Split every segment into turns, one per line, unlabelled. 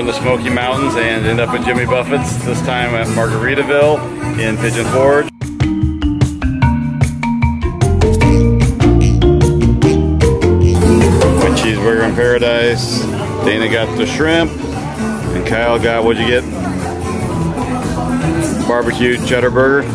in the Smoky Mountains and end up at Jimmy Buffett's, this time at Margaritaville in Pigeon Forge. White cheeseburger in paradise. Dana got the shrimp, and Kyle got, what'd you get? Barbecue cheddar burger.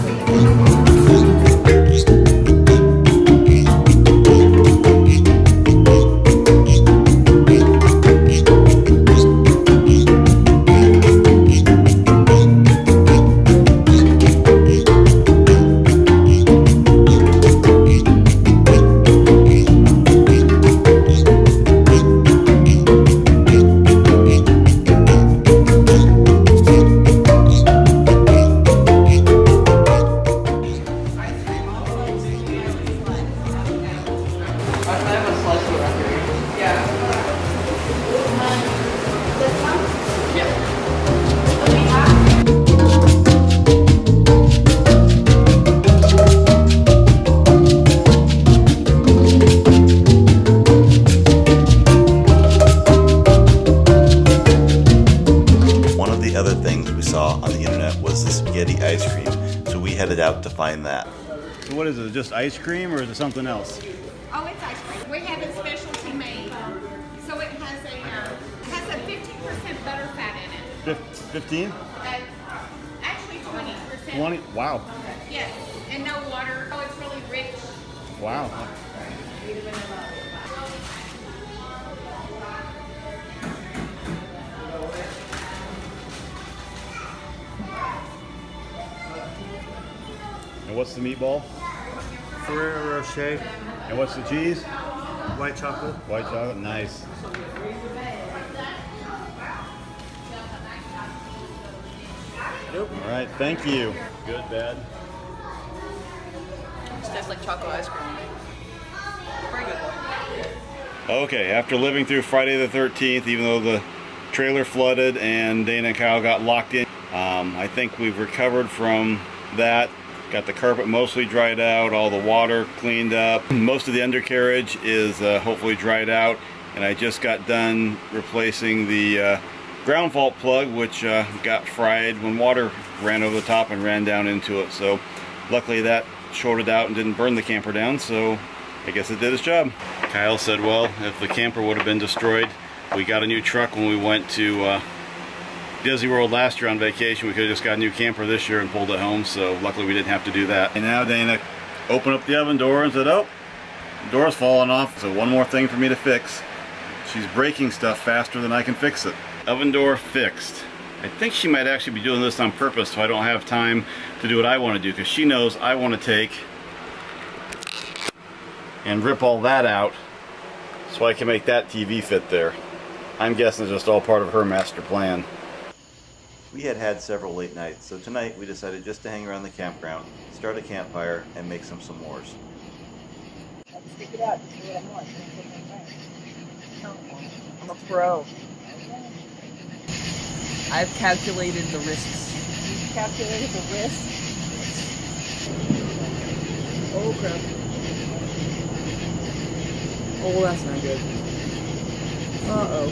On the internet was the spaghetti ice cream, so we headed out to find that.
So what is it, just ice cream or is it something else?
Oh, it's ice cream. We have it specialty made, so it has a 15% butter fat in it.
15?
Actually 20%.
20? Wow.
Yes, and no water. Oh, it's really rich.
Wow. And what's the meatball?
Ferrero Rocher.
And what's the cheese?
White chocolate.
White chocolate, nice.
Nope.
All right, thank you. Good, bad?
It tastes like chocolate ice cream. Very good.
Okay, after living through Friday the 13th, even though the trailer flooded and Dana and Kyle got locked in, I think we've recovered from that. Got the carpet mostly dried out, all the water cleaned up. Most of the undercarriage is hopefully dried out, and I just got done replacing the ground fault plug, which got fried when water ran over the top and ran down into it. So luckily that shorted out and didn't burn the camper down, so I guess it did its job. Kyle said, well, if the camper would have been destroyed, we got a new truck when we went to Disney World last year on vacation. We could have just got a new camper this year and pulled it home, so luckily we didn't have to do that. And now Dana opened up the oven door and said, oh, the door's falling off, so one more thing for me to fix. She's breaking stuff faster than I can fix it. Oven door fixed. I think she might actually be doing this on purpose so I don't have time to do what I want to do, because she knows I want to take and rip all that out so I can make that TV fit there. I'm guessing it's just all part of her master plan.
We had had several late nights, so tonight we decided just to hang around the campground, start a campfire, and make some s'mores.
Stick it out. Just do what I want. I'm a pro. I've calculated the risks. You've calculated the risks? Oh crap. Oh, that's not good. Uh-oh.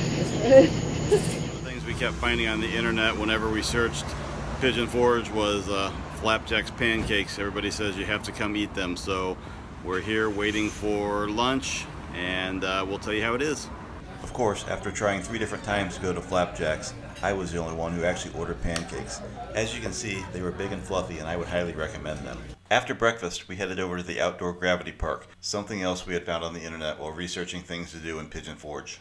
We kept finding on the internet whenever we searched Pigeon Forge was Flapjack's pancakes. Everybody says you have to come eat them, so we're here waiting for lunch, and we'll tell you how it is.
Of course, after trying 3 different times to go to Flapjack's, I was the only one who actually ordered pancakes. As you can see, they were big and fluffy, and I would highly recommend them. After breakfast, we headed over to the outdoor gravity park, something else we had found on the internet while researching things to do in Pigeon Forge.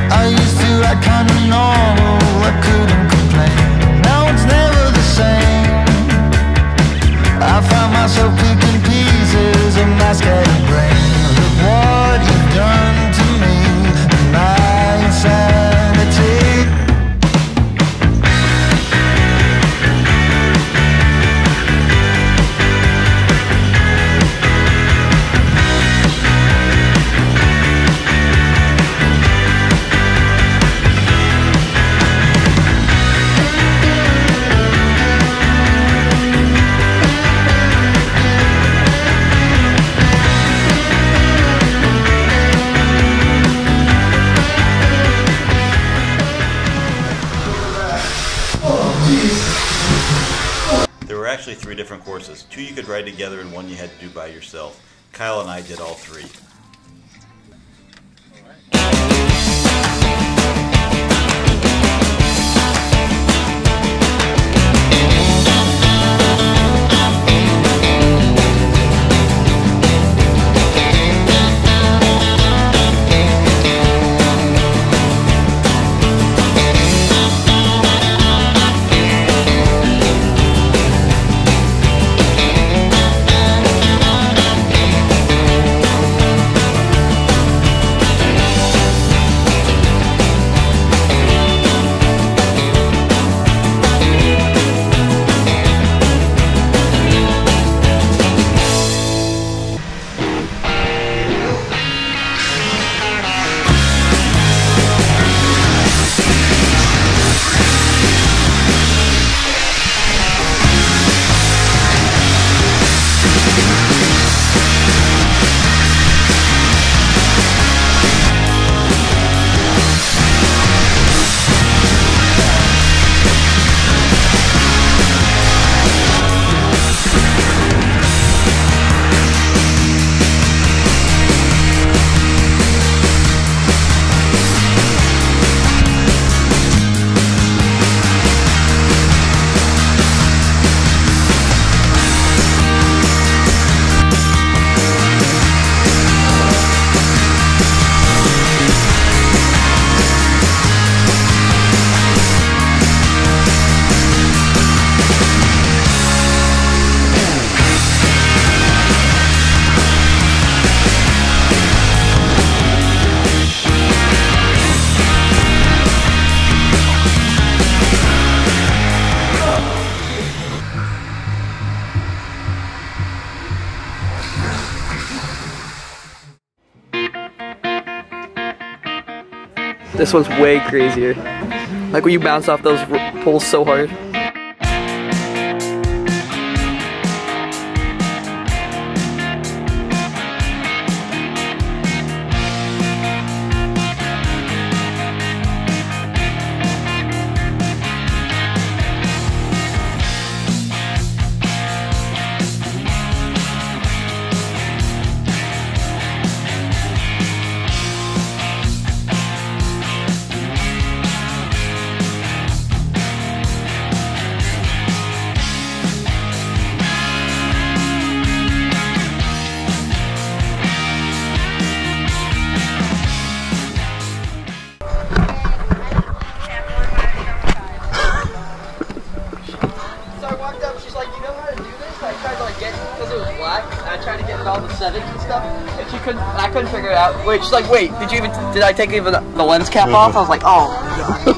I used to act kinda normal, I couldn't complain. Now it's
3 different courses. 2 you could ride together and 1 you had to do by yourself. Kyle and I did all 3.
This one's way crazier. Like when you bounce off those poles so hard. All the settings and stuff, and I couldn't figure it out. Wait, she's like, wait, did I take even the lens cap off? I was like, oh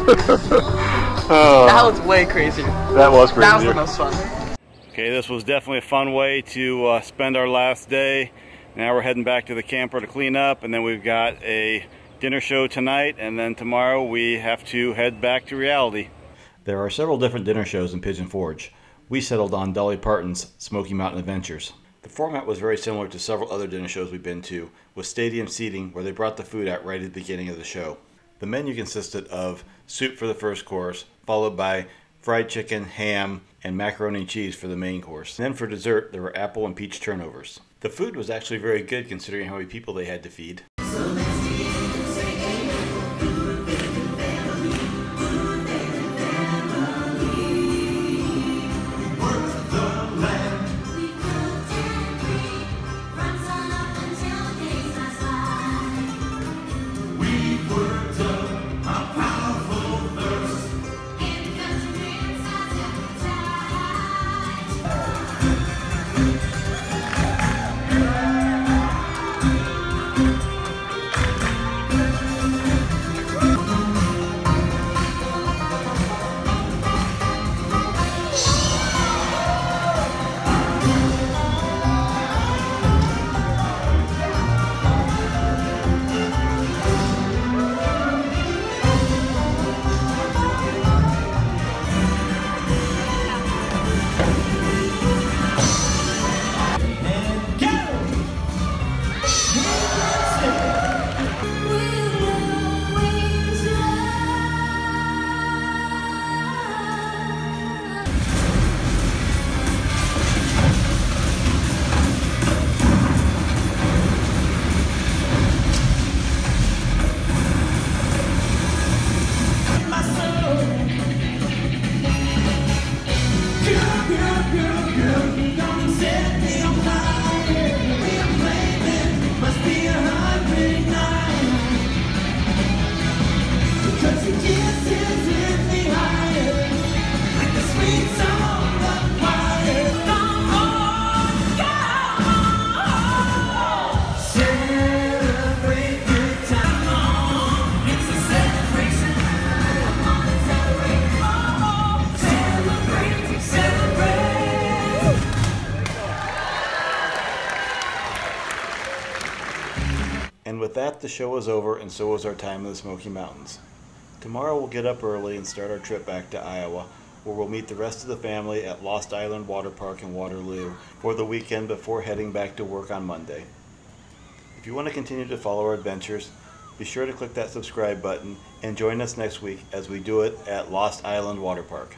my god. That was way crazier.
That was crazy.
That was the most fun.
Okay, this was definitely a fun way to spend our last day. Now we're heading back to the camper to clean up, and then we've got a dinner show tonight, and then tomorrow we have to head back to reality.
There are several different dinner shows in Pigeon Forge. We settled on Dolly Parton's Smoky Mountain Adventures. The format was very similar to several other dinner shows we've been to, with stadium seating where they brought the food out right at the beginning of the show. The menu consisted of soup for the first course, followed by fried chicken, ham, and macaroni and cheese for the main course. And then for dessert, there were apple and peach turnovers. The food was actually very good considering how many people they had to feed.
And with that, the show is over, and so is our time in the Smoky Mountains. Tomorrow we'll get up early and start our trip back to Iowa, where we'll meet the rest of the family at Lost Island Water Park in Waterloo for the weekend before heading back to work on Monday. If you want to continue to follow our adventures, be sure to click that subscribe button and join us next week as we do it at Lost Island Water Park.